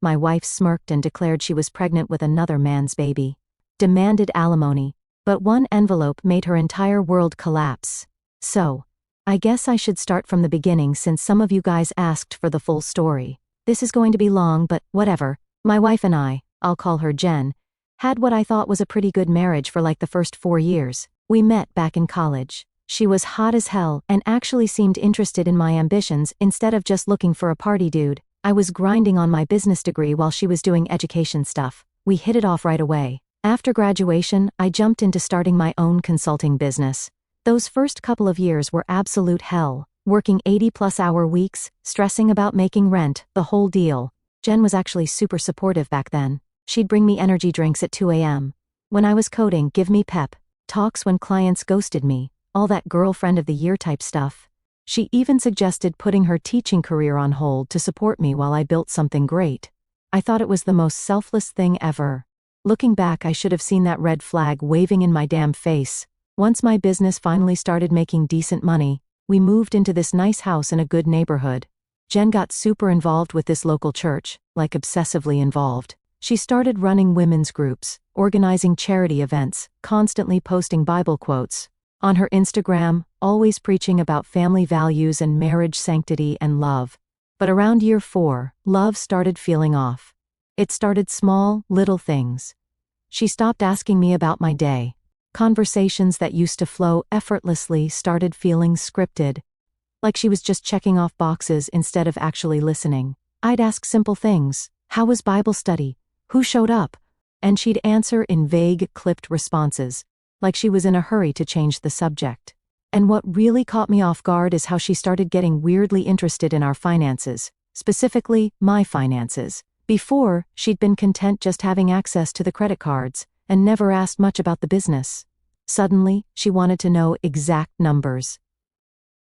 My wife smirked and declared she was pregnant with another man's baby. Demanded alimony. But one envelope made her entire world collapse. So, I guess I should start from the beginning since some of you guys asked for the full story. This is going to be long, but whatever. My wife and I'll call her Jen, had what I thought was a pretty good marriage for like the first 4 years. We met back in college. She was hot as hell and actually seemed interested in my ambitions instead of just looking for a party dude. I was grinding on my business degree while she was doing education stuff. We hit it off right away. After graduation, I jumped into starting my own consulting business. Those first couple of years were absolute hell, working 80-plus-hour weeks, stressing about making rent, the whole deal. Jen was actually super supportive back then. She'd bring me energy drinks at 2 a.m. When I was coding, give me pep talks when clients ghosted me, all that girlfriend of the year type stuff. She even suggested putting her teaching career on hold to support me while I built something great. I thought it was the most selfless thing ever. Looking back, I should have seen that red flag waving in my damn face. Once my business finally started making decent money, we moved into this nice house in a good neighborhood. Jen got super involved with this local church, like obsessively involved. She started running women's groups, organizing charity events, constantly posting Bible quotes. On her Instagram, always preaching about family values and marriage sanctity and love. But around year 4, love started feeling off. It started small, little things. She stopped asking me about my day. Conversations that used to flow effortlessly started feeling scripted. Like she was just checking off boxes instead of actually listening. I'd ask simple things. How was Bible study? Who showed up? And she'd answer in vague, clipped responses, like she was in a hurry to change the subject. And what really caught me off guard is how she started getting weirdly interested in our finances, specifically, my finances. Before, she'd been content just having access to the credit cards, and never asked much about the business. Suddenly, she wanted to know exact numbers.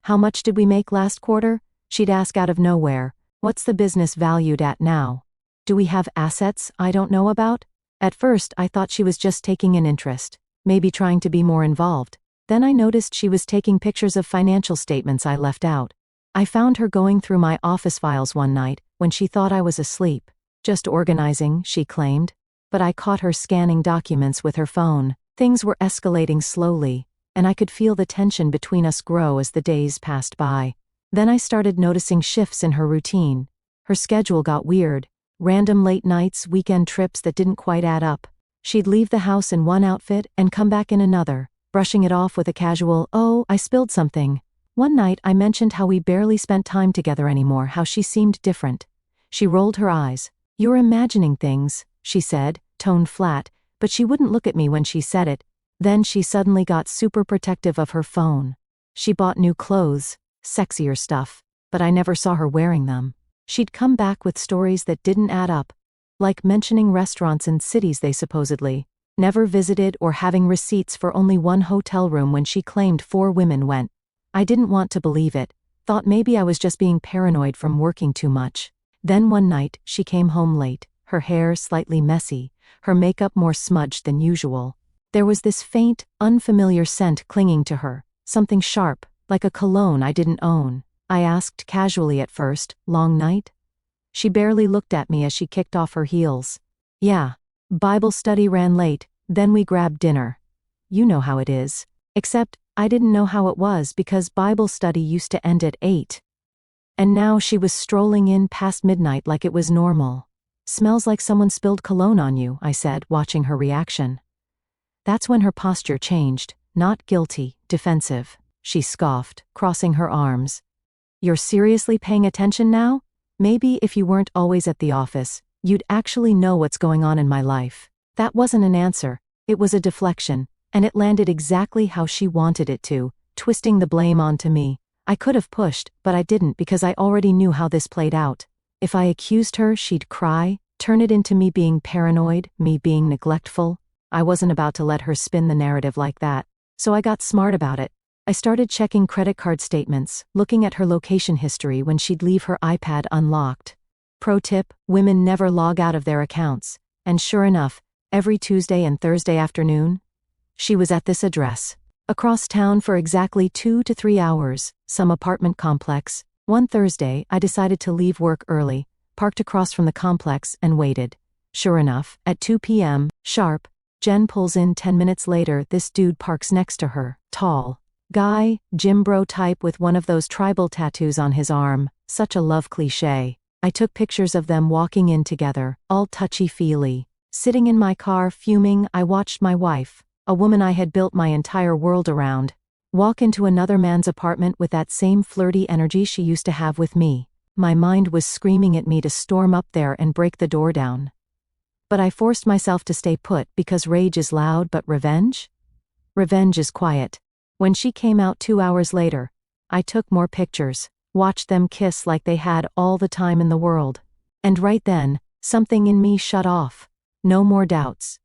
How much did we make last quarter? She'd ask out of nowhere. What's the business valued at now? Do we have assets I don't know about? At first, I thought she was just taking an interest, maybe trying to be more involved. Then I noticed she was taking pictures of financial statements I left out. I found her going through my office files one night when she thought I was asleep. Just organizing, she claimed. But I caught her scanning documents with her phone. Things were escalating slowly, and I could feel the tension between us grow as the days passed by. Then I started noticing shifts in her routine. Her schedule got weird. Random late nights, weekend trips that didn't quite add up. She'd leave the house in one outfit and come back in another, brushing it off with a casual, "Oh, I spilled something." One night I mentioned how we barely spent time together anymore, how she seemed different. She rolled her eyes. "You're imagining things," she said, tone flat, but she wouldn't look at me when she said it. Then she suddenly got super protective of her phone. She bought new clothes, sexier stuff, but I never saw her wearing them. She'd come back with stories that didn't add up, like mentioning restaurants in cities they supposedly never visited or having receipts for only one hotel room when she claimed 4 women went. I didn't want to believe it, thought maybe I was just being paranoid from working too much. Then one night, she came home late, her hair slightly messy, her makeup more smudged than usual. There was this faint, unfamiliar scent clinging to her, something sharp, like a cologne I didn't own. I asked casually at first, "Long night?" She barely looked at me as she kicked off her heels. "Yeah. Bible study ran late, then we grabbed dinner. You know how it is. Except, I didn't know how it was because Bible study used to end at 8. And now she was strolling in past midnight like it was normal. "Smells like someone spilled cologne on you," I said, watching her reaction. That's when her posture changed, not guilty, defensive. She scoffed, crossing her arms. "You're seriously paying attention now? Maybe if you weren't always at the office, you'd actually know what's going on in my life." That wasn't an answer, it was a deflection, and it landed exactly how she wanted it to, twisting the blame onto me. I could have pushed, but I didn't because I already knew how this played out. If I accused her, she'd cry, turn it into me being paranoid, me being neglectful. I wasn't about to let her spin the narrative like that, so I got smart about it. I started checking credit card statements, looking at her location history when she'd leave her iPad unlocked. Pro tip, women never log out of their accounts. And sure enough, every Tuesday and Thursday afternoon, she was at this address. Across town for exactly 2 to 3 hours, some apartment complex. One Thursday, I decided to leave work early, parked across from the complex, and waited. Sure enough, at 2 p.m. sharp, Jen pulls in. 10 minutes later, this dude parks next to her. Tall guy, gym bro type with one of those tribal tattoos on his arm. Such a love cliché. I took pictures of them walking in together, all touchy-feely. Sitting in my car, fuming, I watched my wife, a woman I had built my entire world around, walk into another man's apartment with that same flirty energy she used to have with me. My mind was screaming at me to storm up there and break the door down. But I forced myself to stay put because rage is loud, but revenge? Revenge is quiet. When she came out 2 hours later, I took more pictures, watched them kiss like they had all the time in the world. And right then, something in me shut off. No more doubts.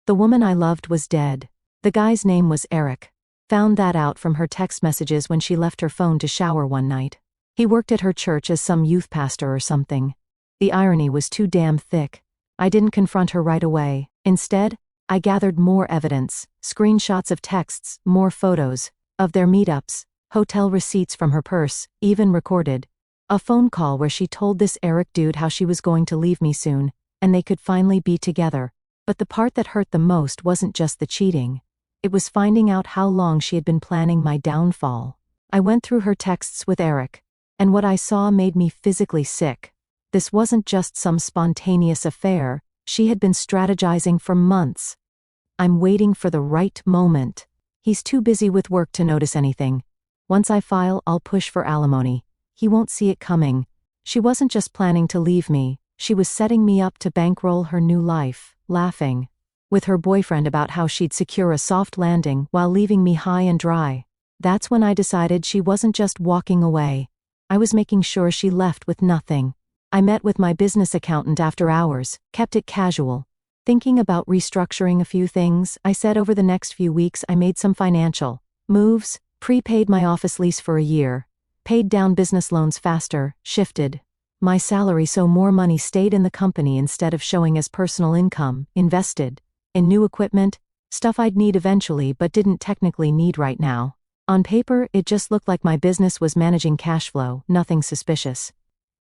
The woman I loved was dead. The guy's name was Eric. Found that out from her text messages when she left her phone to shower one night. He worked at her church as some youth pastor or something. The irony was too damn thick. I didn't confront her right away. Instead, I gathered more evidence, screenshots of texts, more photos, of their meetups, hotel receipts from her purse, even recorded. A phone call where she told this Eric dude how she was going to leave me soon, and they could finally be together. But the part that hurt the most wasn't just the cheating. It was finding out how long she had been planning my downfall. I went through her texts with Eric, and what I saw made me physically sick. This wasn't just some spontaneous affair, she had been strategizing for months. I'm waiting for the right moment. He's too busy with work to notice anything. Once I file, I'll push for alimony. He won't see it coming. She wasn't just planning to leave me, she was setting me up to bankroll her new life, laughing with her boyfriend about how she'd secure a soft landing while leaving me high and dry. That's when I decided she wasn't just walking away. I was making sure she left with nothing. I met with my business accountant after hours, kept it casual. Thinking about restructuring a few things, I said over the next few weeks I made some financial moves, prepaid my office lease for a year, paid down business loans faster, shifted my salary so more money stayed in the company instead of showing as personal income, invested in new equipment, stuff I'd need eventually but didn't technically need right now. On paper, it just looked like my business was managing cash flow, nothing suspicious.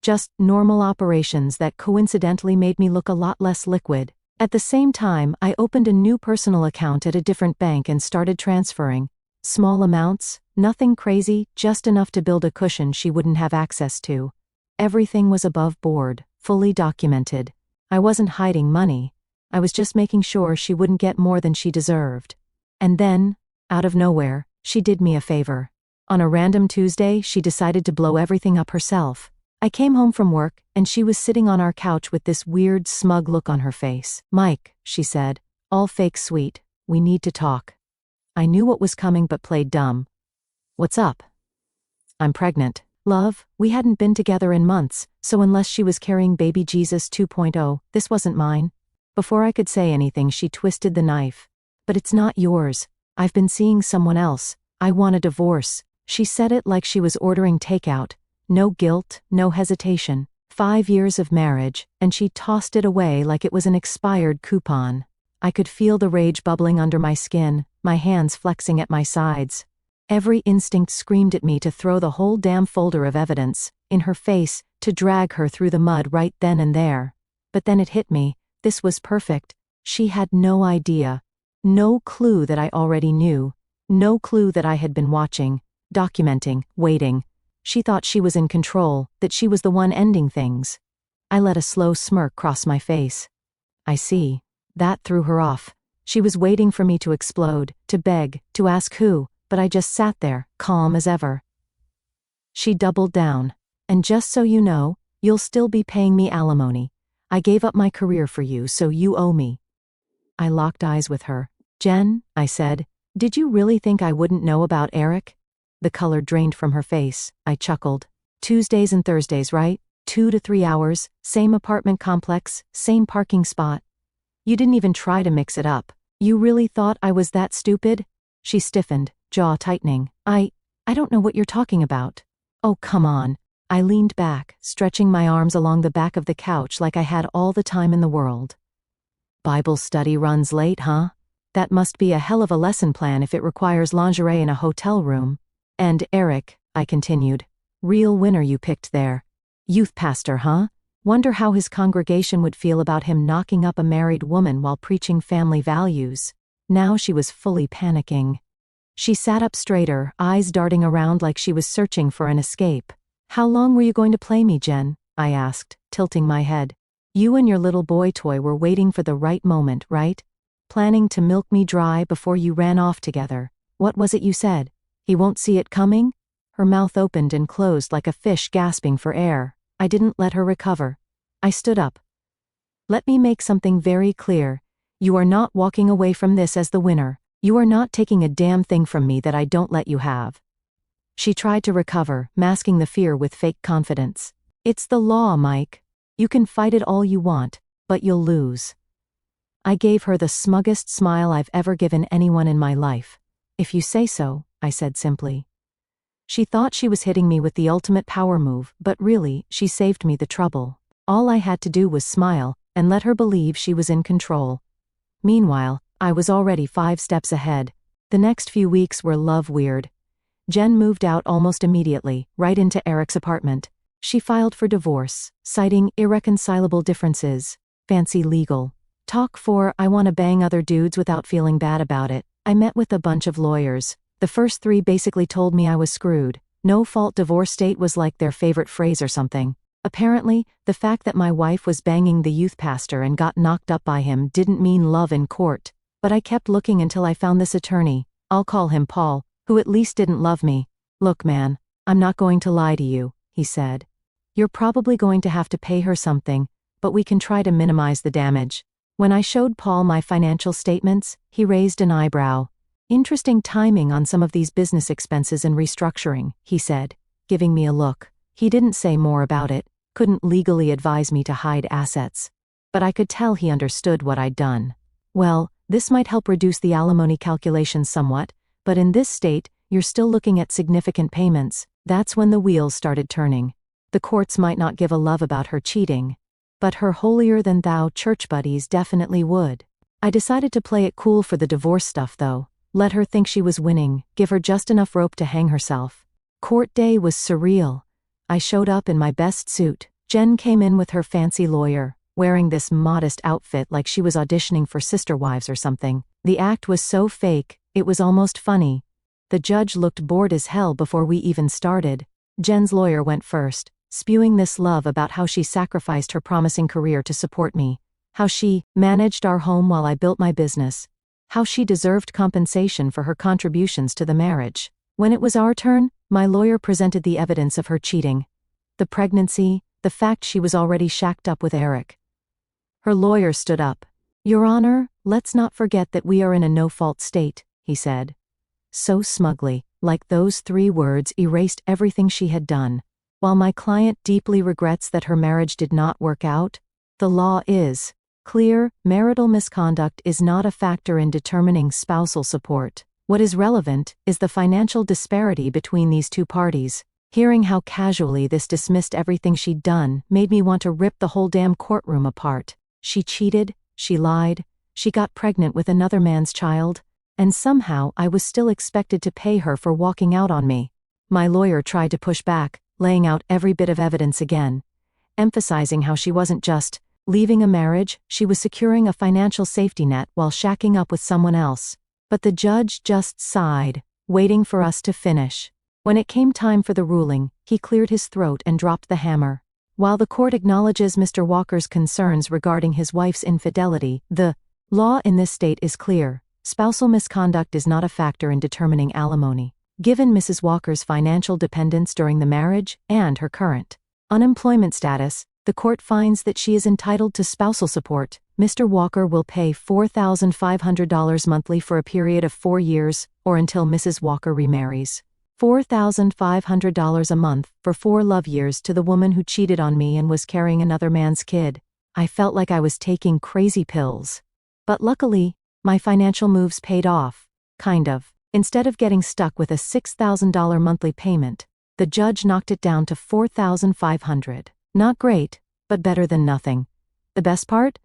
Just normal operations that coincidentally made me look a lot less liquid. At the same time, I opened a new personal account at a different bank and started transferring. Small amounts, nothing crazy, just enough to build a cushion she wouldn't have access to. Everything was above board, fully documented. I wasn't hiding money. I was just making sure she wouldn't get more than she deserved. And then, out of nowhere, she did me a favor. On a random Tuesday, she decided to blow everything up herself. I came home from work, and she was sitting on our couch with this weird, smug look on her face. "Mike," she said, all fake sweet, "we need to talk." I knew what was coming but played dumb. "What's up?" "I'm pregnant." "Love, we hadn't been together in months, so unless she was carrying baby Jesus 2.0, this wasn't mine." Before I could say anything, she twisted the knife. "But it's not yours. I've been seeing someone else. I want a divorce." She said it like she was ordering takeout. No guilt, no hesitation. 5 years of marriage, and she tossed it away like it was an expired coupon. I could feel the rage bubbling under my skin, my hands flexing at my sides. Every instinct screamed at me to throw the whole damn folder of evidence in her face, to drag her through the mud right then and there. But then it hit me. This was perfect. She had no idea. No clue that I already knew. No clue that I had been watching, documenting, waiting. She thought she was in control, that she was the one ending things. I let a slow smirk cross my face. "I see." That threw her off. She was waiting for me to explode, to beg, to ask who, but I just sat there, calm as ever. She doubled down. "And just so you know, you'll still be paying me alimony. I gave up my career for you, so you owe me." I locked eyes with her. "Jen," I said, "did you really think I wouldn't know about Eric?" The color drained from her face. I chuckled. "Tuesdays and Thursdays, right? 2 to 3 hours, same apartment complex, same parking spot. You didn't even try to mix it up. You really thought I was that stupid?" She stiffened, jaw tightening. I don't know what you're talking about." "Oh, come on." I leaned back, stretching my arms along the back of the couch like I had all the time in the world. "Bible study runs late, huh? That must be a hell of a lesson plan if it requires lingerie in a hotel room. And Eric," I continued, "real winner you picked there. Youth pastor, huh? Wonder how his congregation would feel about him knocking up a married woman while preaching family values. Now she was fully panicking. She sat up straighter, eyes darting around like she was searching for an escape. "How long were you going to play me, Jen?" I asked, tilting my head. "You and your little boy toy were waiting for the right moment, right? Planning to milk me dry before you ran off together. What was it you said? He won't see it coming?" Her mouth opened and closed like a fish gasping for air. I didn't let her recover. I stood up. "Let me make something very clear. You are not walking away from this as the winner. You are not taking a damn thing from me that I don't let you have." She tried to recover, masking the fear with fake confidence. "It's the law, Mike. You can fight it all you want, but you'll lose." I gave her the smuggest smile I've ever given anyone in my life. "If you say so," I said simply. She thought she was hitting me with the ultimate power move, but really, she saved me the trouble. All I had to do was smile, and let her believe she was in control. Meanwhile, I was already 5 steps ahead. The next few weeks were love weird. Jen moved out almost immediately, right into Eric's apartment. She filed for divorce, citing irreconcilable differences. Fancy legal talk for "I want to bang other dudes without feeling bad about it." I met with a bunch of lawyers. The first 3 basically told me I was screwed. No-fault divorce date was like their favorite phrase or something. Apparently, the fact that my wife was banging the youth pastor and got knocked up by him didn't mean love in court. But I kept looking until I found this attorney, I'll call him Paul, who at least didn't love me. "Look, man, I'm not going to lie to you," he said. "You're probably going to have to pay her something, but we can try to minimize the damage." When I showed Paul my financial statements, he raised an eyebrow. "Interesting timing on some of these business expenses and restructuring," he said, giving me a look. He didn't say more about it, couldn't legally advise me to hide assets. But I could tell he understood what I'd done. "Well, this might help reduce the alimony calculations somewhat, but in this state, you're still looking at significant payments." That's when the wheels started turning. The courts might not give a love about her cheating, but her holier-than-thou church buddies definitely would. I decided to play it cool for the divorce stuff though. Let her think she was winning, give her just enough rope to hang herself. Court day was surreal. I showed up in my best suit. Jen came in with her fancy lawyer, wearing this modest outfit like she was auditioning for Sister Wives or something. The act was so fake, it was almost funny. The judge looked bored as hell before we even started. Jen's lawyer went first, spewing this love about how she sacrificed her promising career to support me, how she managed our home while I built my business, how she deserved compensation for her contributions to the marriage. When it was our turn, my lawyer presented the evidence of her cheating. The pregnancy, the fact she was already shacked up with Eric. Her lawyer stood up. "Your Honor, let's not forget that we are in a no-fault state," he said. So smugly, like those 3 words erased everything she had done. While my client deeply regrets that her marriage did not work out, the law is clear. Marital misconduct is not a factor in determining spousal support. What is relevant is the financial disparity between these 2 parties. Hearing how casually this dismissed everything she'd done made me want to rip the whole damn courtroom apart. She cheated, she lied, she got pregnant with another man's child, and somehow I was still expected to pay her for walking out on me. My lawyer tried to push back, laying out every bit of evidence again, emphasizing how she wasn't just leaving a marriage, she was securing a financial safety net while shacking up with someone else. But the judge just sighed, waiting for us to finish. When it came time for the ruling, he cleared his throat and dropped the hammer. While the court acknowledges Mr. Walker's concerns regarding his wife's infidelity, the law in this state is clear. Spousal misconduct is not a factor in determining alimony. Given Mrs. Walker's financial dependence during the marriage and her current unemployment status, the court finds that she is entitled to spousal support. Mr. Walker will pay $4,500 monthly for a period of 4 years, or until Mrs. Walker remarries. $4,500 a month for 4 love years to the woman who cheated on me and was carrying another man's kid. I felt like I was taking crazy pills. But luckily, my financial moves paid off. Kind of. Instead of getting stuck with a $6,000 monthly payment, the judge knocked it down to $4,500. Not great, but better than nothing. The best part?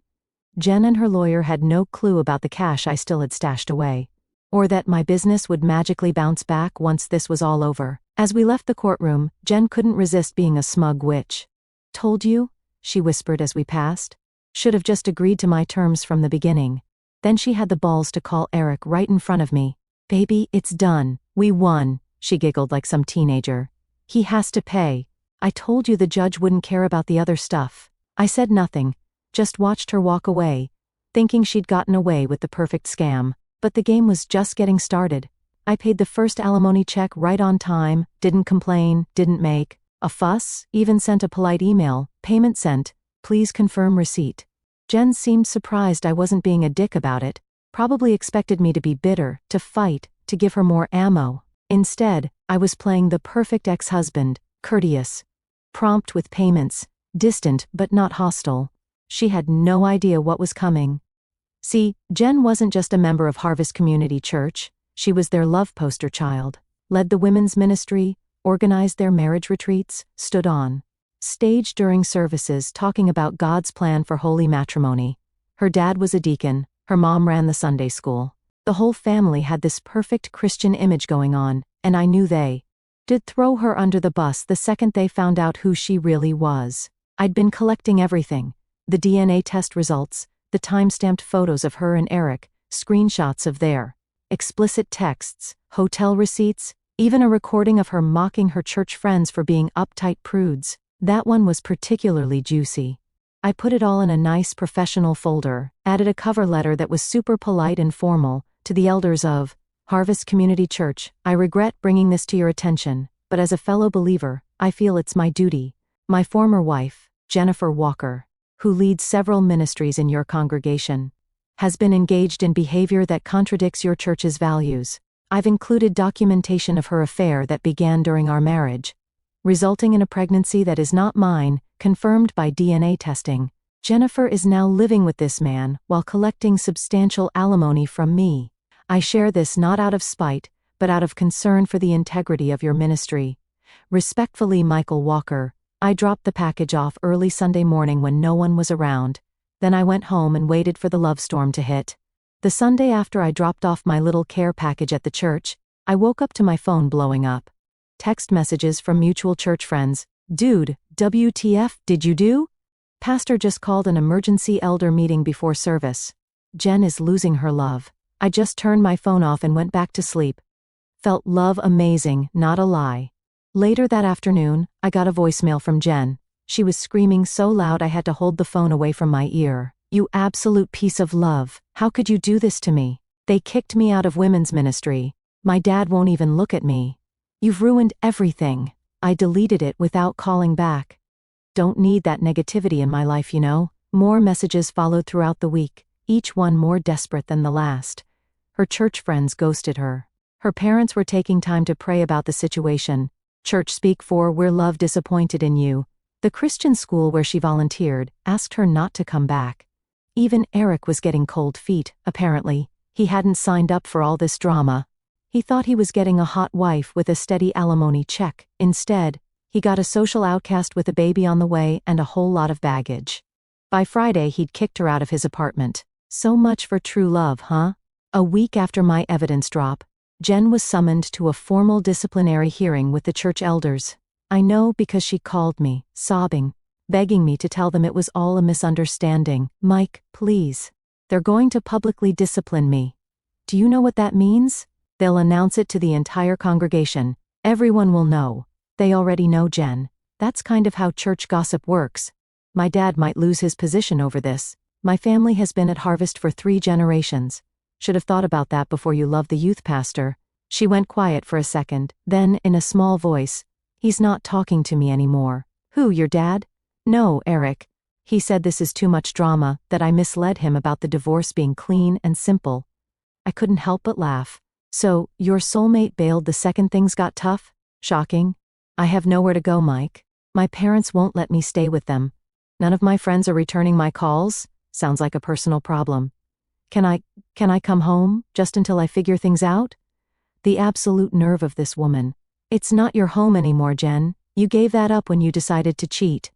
Jen and her lawyer had no clue about the cash I still had stashed away, or that my business would magically bounce back once this was all over. As we left the courtroom, Jen couldn't resist being a smug witch. "Told you?" she whispered as we passed. Should have just agreed to my terms from the beginning. Then she had the balls to call Eric right in front of me. Baby, it's done. We won, she giggled like some teenager. He has to pay. I told you the judge wouldn't care about the other stuff. I said nothing, just watched her walk away, thinking she'd gotten away with the perfect scam. But the game was just getting started. I paid the first alimony check right on time, didn't complain, didn't make a fuss, even sent a polite email, payment sent, please confirm receipt. Jen seemed surprised I wasn't being a dick about it, probably expected me to be bitter, to fight, to give her more ammo. Instead, I was playing the perfect ex-husband, courteous, prompt with payments, distant but not hostile. She had no idea what was coming. See, Jen wasn't just a member of Harvest Community Church, she was their love poster child, led the women's ministry, organized their marriage retreats, stood on stage during services talking about God's plan for holy matrimony. Her dad was a deacon, her mom ran the Sunday school. The whole family had this perfect Christian image going on, and I knew they did throw her under the bus the second they found out who she really was. I'd been collecting everything, the DNA test results, the time-stamped photos of her and Eric, screenshots of their explicit texts, hotel receipts, even a recording of her mocking her church friends for being uptight prudes. That one was particularly juicy. I put it all in a nice professional folder, added a cover letter that was super polite and formal, to the elders of Harvest Community Church. I regret bringing this to your attention, but as a fellow believer, I feel it's my duty. My former wife, Jennifer Walker, who leads several ministries in your congregation, has been engaged in behavior that contradicts your church's values. I've included documentation of her affair that began during our marriage, resulting in a pregnancy that is not mine, confirmed by DNA testing. Jennifer is now living with this man while collecting substantial alimony from me. I share this not out of spite, but out of concern for the integrity of your ministry. Respectfully, Michael Walker. I dropped the package off early Sunday morning when no one was around. Then I went home and waited for the love storm to hit. The Sunday after I dropped off my little care package at the church, I woke up to my phone blowing up. Text messages from mutual church friends. Dude, WTF, did you do? Pastor just called an emergency elder meeting before service. Jen is losing her love. I just turned my phone off and went back to sleep. Felt love amazing, not a lie. Later that afternoon, I got a voicemail from Jen. She was screaming so loud I had to hold the phone away from my ear. You absolute piece of love. How could you do this to me? They kicked me out of women's ministry. My dad won't even look at me. You've ruined everything. I deleted it without calling back. Don't need that negativity in my life, you know. More messages followed throughout the week, each one more desperate than the last. Her church friends ghosted her. Her parents were taking time to pray about the situation. Church speak for "We're love disappointed in you." The Christian school where she volunteered asked her not to come back. Even Eric was getting cold feet, apparently. He hadn't signed up for all this drama. He thought he was getting a hot wife with a steady alimony check. Instead, he got a social outcast with a baby on the way and a whole lot of baggage. By Friday, he'd kicked her out of his apartment. So much for true love, huh? A week after my evidence drop, Jen was summoned to a formal disciplinary hearing with the church elders. I know because she called me, sobbing, begging me to tell them it was all a misunderstanding. Mike, please. They're going to publicly discipline me. Do you know what that means? They'll announce it to the entire congregation. Everyone will know. They already know, Jen. That's kind of how church gossip works. My dad might lose his position over this. My family has been at Harvest for 3 generations. Should have thought about that before you loved the youth pastor. She went quiet for a second, then, in a small voice, he's not talking to me anymore. Who, your dad? No, Eric. He said this is too much drama, that I misled him about the divorce being clean and simple. I couldn't help but laugh. So, your soulmate bailed the second things got tough? Shocking. I have nowhere to go, Mike. My parents won't let me stay with them. None of my friends are returning my calls? Sounds like a personal problem. Can I come home, just until I figure things out? The absolute nerve of this woman. It's not your home anymore, Jen. You gave that up when you decided to cheat.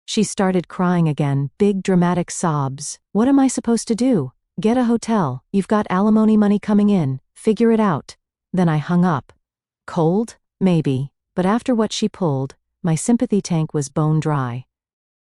She started crying again, big dramatic sobs. What am I supposed to do? Get a hotel, you've got alimony money coming in, figure it out. Then I hung up. Cold? Maybe. But after what she pulled, my sympathy tank was bone dry.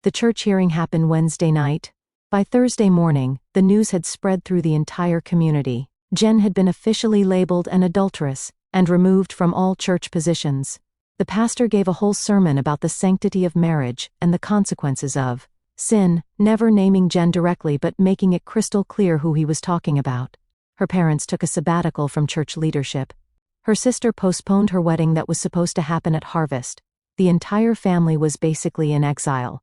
The church hearing happened Wednesday night. By Thursday morning, the news had spread through the entire community. Jen had been officially labeled an adulteress and removed from all church positions. The pastor gave a whole sermon about the sanctity of marriage and the consequences of sin, never naming Jen directly but making it crystal clear who he was talking about. Her parents took a sabbatical from church leadership. Her sister postponed her wedding that was supposed to happen at Harvest. The entire family was basically in exile.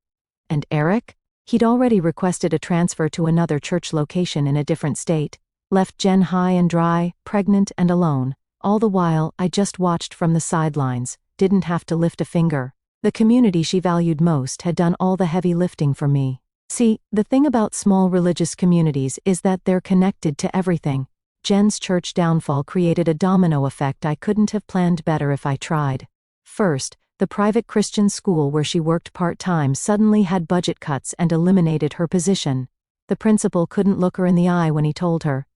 And Eric? He'd already requested a transfer to another church location in a different state. Left Jen high and dry, pregnant and alone. All the while, I just watched from the sidelines, didn't have to lift a finger. The community she valued most had done all the heavy lifting for me. See, the thing about small religious communities is that they're connected to everything. Jen's church downfall created a domino effect I couldn't have planned better if I tried. First, the private Christian school where she worked part-time suddenly had budget cuts and eliminated her position. The principal couldn't look her in the eye when he told her.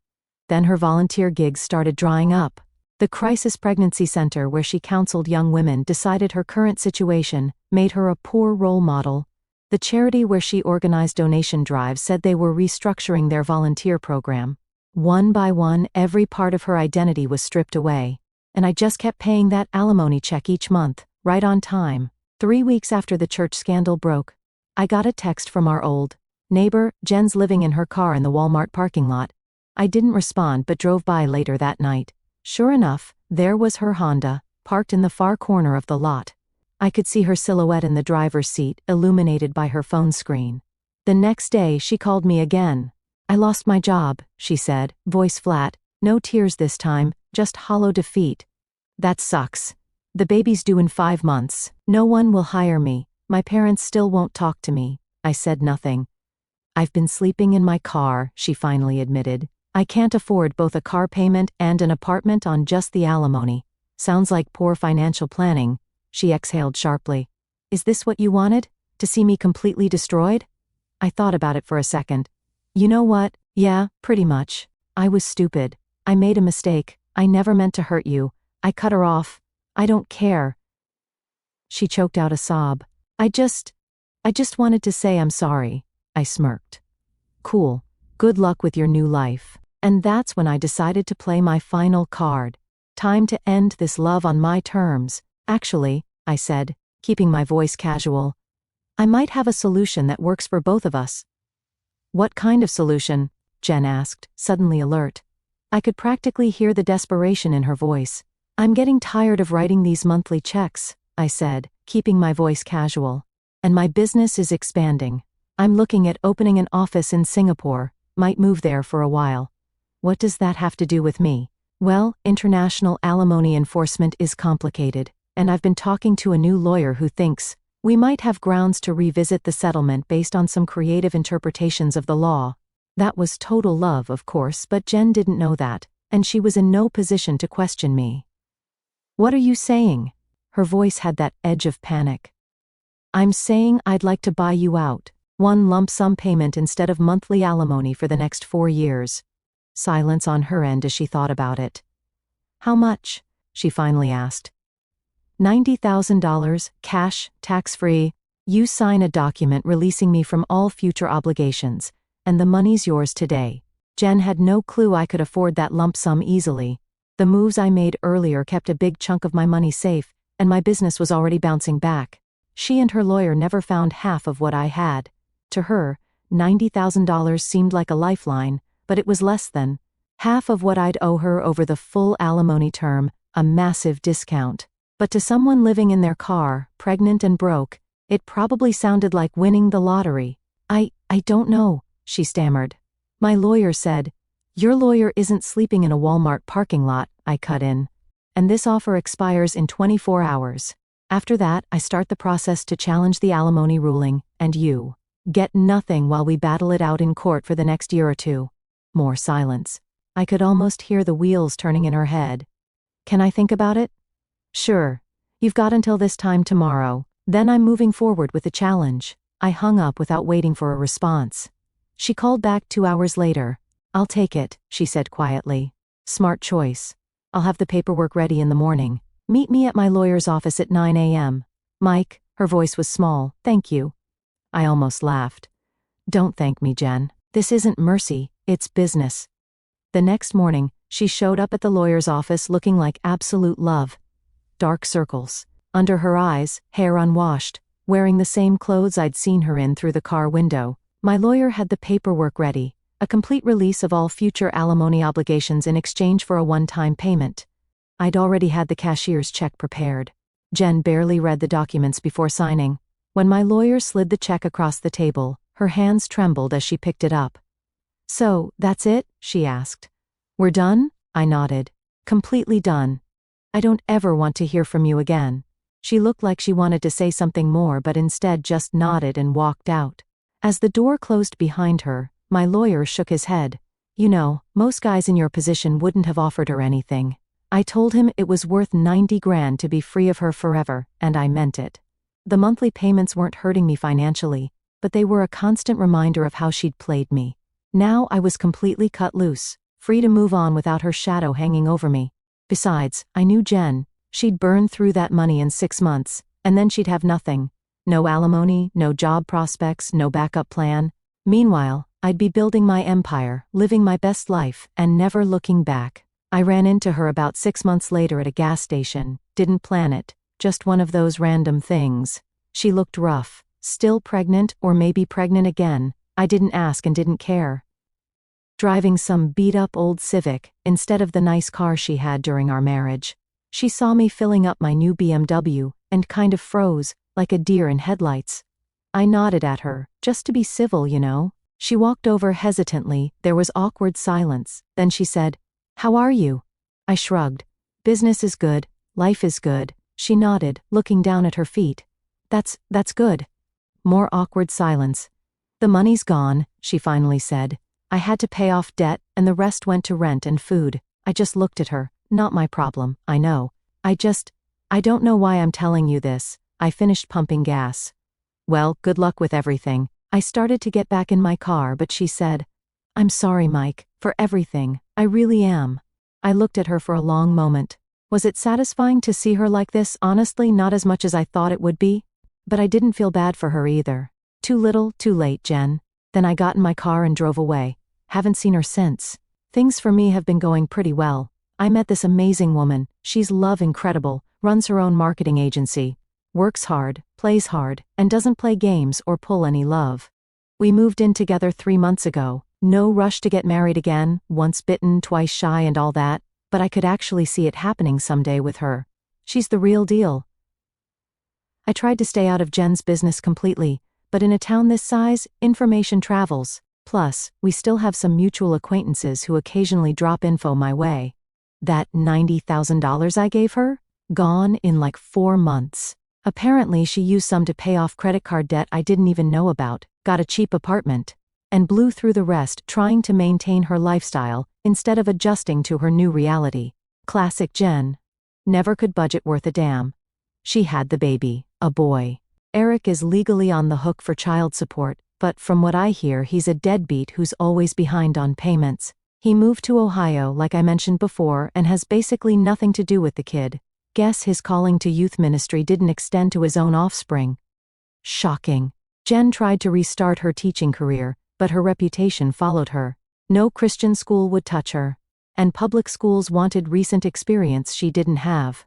Then her volunteer gigs started drying up. The crisis pregnancy center where she counseled young women decided her current situation made her a poor role model. The charity where she organized donation drives said they were restructuring their volunteer program. One by one, every part of her identity was stripped away. And I just kept paying that alimony check each month, right on time. 3 weeks after the church scandal broke, I got a text from our old neighbor. Jen's living in her car in the Walmart parking lot. I didn't respond but drove by later that night. Sure enough, there was her Honda, parked in the far corner of the lot. I could see her silhouette in the driver's seat, illuminated by her phone screen. The next day she called me again. I lost my job, she said, voice flat, no tears this time, just hollow defeat. That sucks. The baby's due in 5 months. No one will hire me. My parents still won't talk to me. I said nothing. I've been sleeping in my car, she finally admitted. I can't afford both a car payment and an apartment on just the alimony. Sounds like poor financial planning. She exhaled sharply. Is this what you wanted? To see me completely destroyed? I thought about it for a second. You know what? Yeah, pretty much. I was stupid. I made a mistake. I never meant to hurt you. I cut her off. I don't care. She choked out a sob. I just wanted to say I'm sorry. I smirked. Cool. Good luck with your new life. And that's when I decided to play my final card. Time to end this love on my terms. Actually, I said, keeping my voice casual, I might have a solution that works for both of us. What kind of solution? Jen asked, suddenly alert. I could practically hear the desperation in her voice. I'm getting tired of writing these monthly checks, I said, keeping my voice casual. And my business is expanding. I'm looking at opening an office in Singapore, might move there for a while. What does that have to do with me? Well, international alimony enforcement is complicated, and I've been talking to a new lawyer who thinks we might have grounds to revisit the settlement based on some creative interpretations of the law. That was total love, of course, but Jen didn't know that, and she was in no position to question me. What are you saying? Her voice had that edge of panic. I'm saying I'd like to buy you out. One lump sum payment instead of monthly alimony for the next 4 years. Silence on her end as she thought about it. How much? She finally asked. $90,000, cash, tax-free. You sign a document releasing me from all future obligations, and the money's yours today. Jen had no clue I could afford that lump sum easily. The moves I made earlier kept a big chunk of my money safe, and my business was already bouncing back. She and her lawyer never found half of what I had. To her, $90,000 seemed like a lifeline, but it was less than half of what I'd owe her over the full alimony term, a massive discount. But to someone living in their car, pregnant and broke, it probably sounded like winning the lottery. I don't know, she stammered. My lawyer said, your lawyer isn't sleeping in a Walmart parking lot, I cut in. And this offer expires in 24 hours. After that, I start the process to challenge the alimony ruling, and you get nothing while we battle it out in court for the next year or two. More silence. I could almost hear the wheels turning in her head. Can I think about it? Sure. You've got until this time tomorrow. Then I'm moving forward with the challenge. I hung up without waiting for a response. She called back 2 hours later. I'll take it, she said quietly. Smart choice. I'll have the paperwork ready in the morning. Meet me at my lawyer's office at 9 a.m. Mike, her voice was small, thank you. I almost laughed. Don't thank me, Jen. This isn't mercy, it's business. The next morning, she showed up at the lawyer's office looking like absolute love. Dark circles under her eyes, hair unwashed, wearing the same clothes I'd seen her in through the car window. My lawyer had the paperwork ready, a complete release of all future alimony obligations in exchange for a one-time payment. I'd already had the cashier's check prepared. Jen barely read the documents before signing. When my lawyer slid the check across the table, her hands trembled as she picked it up. "So, that's it?" she asked. "We're done?" I nodded. "Completely done. I don't ever want to hear from you again." She looked like she wanted to say something more but instead just nodded and walked out. As the door closed behind her, my lawyer shook his head. "You know, most guys in your position wouldn't have offered her anything." I told him it was worth 90 grand to be free of her forever, and I meant it. The monthly payments weren't hurting me financially, but they were a constant reminder of how she'd played me. Now I was completely cut loose, free to move on without her shadow hanging over me. Besides, I knew Jen. She'd burn through that money in 6 months, and then she'd have nothing. No alimony, no job prospects, no backup plan. Meanwhile, I'd be building my empire, living my best life, and never looking back. I ran into her about 6 months later at a gas station. Didn't plan it, just one of those random things. She looked rough, still pregnant or maybe pregnant again. I didn't ask and didn't care. Driving some beat-up old Civic, instead of the nice car she had during our marriage. She saw me filling up my new BMW, and kind of froze, like a deer in headlights. I nodded at her, just to be civil, you know. She walked over hesitantly, there was awkward silence, then she said, "How are you?" I shrugged. "Business is good, life is good." She nodded, looking down at her feet. That's good." More awkward silence. "The money's gone," she finally said. "I had to pay off debt, and the rest went to rent and food." I just looked at her. "Not my problem, I know. I don't know why I'm telling you this." I finished pumping gas. "Well, good luck with everything." I started to get back in my car but she said, "I'm sorry, Mike, for everything. I really am." I looked at her for a long moment. Was it satisfying to see her like this? Honestly, not as much as I thought it would be. But I didn't feel bad for her either. Too little, too late, Jen. Then I got in my car and drove away. Haven't seen her since. Things for me have been going pretty well. I met this amazing woman. She's love incredible, runs her own marketing agency, works hard, plays hard, and doesn't play games or pull any love. We moved in together 3 months ago. No rush to get married again, once bitten, twice shy and all that, but I could actually see it happening someday with her. She's the real deal. I tried to stay out of Jen's business completely, but in a town this size, information travels. Plus, we still have some mutual acquaintances who occasionally drop info my way. That $90,000 I gave her? Gone in like 4 months. Apparently she used some to pay off credit card debt I didn't even know about, got a cheap apartment, and blew through the rest trying to maintain her lifestyle instead of adjusting to her new reality. Classic Jen. Never could budget worth a damn. She had the baby, a boy. Eric is legally on the hook for child support, but from what I hear he's a deadbeat who's always behind on payments. He moved to Ohio like I mentioned before and has basically nothing to do with the kid. Guess his calling to youth ministry didn't extend to his own offspring. Shocking. Jen tried to restart her teaching career, but her reputation followed her. No Christian school would touch her. And public schools wanted recent experience she didn't have.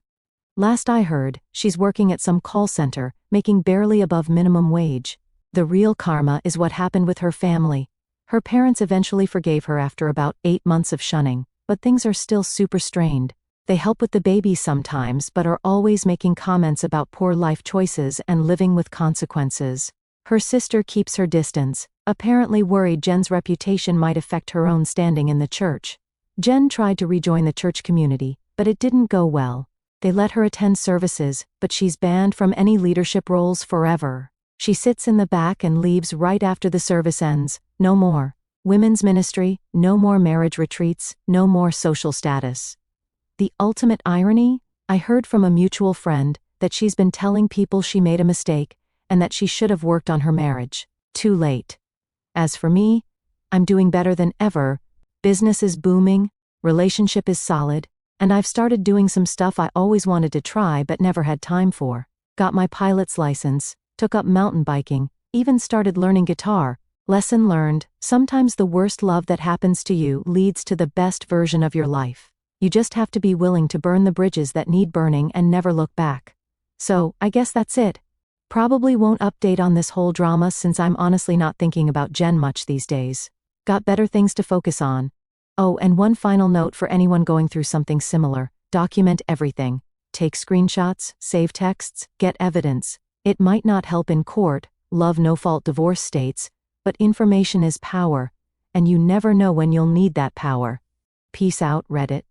Last I heard, she's working at some call center, making barely above minimum wage. The real karma is what happened with her family. Her parents eventually forgave her after about 8 months of shunning, but things are still super strained. They help with the baby sometimes but are always making comments about poor life choices and living with consequences. Her sister keeps her distance, apparently worried Jen's reputation might affect her own standing in the church. Jen tried to rejoin the church community, but it didn't go well. They let her attend services, but she's banned from any leadership roles forever. She sits in the back and leaves right after the service ends. No more women's ministry, no more marriage retreats, no more social status. The ultimate irony? I heard from a mutual friend that she's been telling people she made a mistake and that she should have worked on her marriage. Too late. As for me, I'm doing better than ever. Business is booming, relationship is solid, and I've started doing some stuff I always wanted to try but never had time for. Got my pilot's license, took up mountain biking, Even started learning guitar. Lesson learned, sometimes the worst love that happens to you leads to the best version of your life. You just have to be willing to burn the bridges that need burning and never look back. So, I guess that's it. Probably won't update on this whole drama since I'm honestly not thinking about Jen much these days. Got better things to focus on. Oh, and one final note for anyone going through something similar: document everything. Take screenshots, save texts, get evidence. It might not help in court, love no-fault divorce states, but information is power, and you never know when you'll need that power. Peace out, Reddit.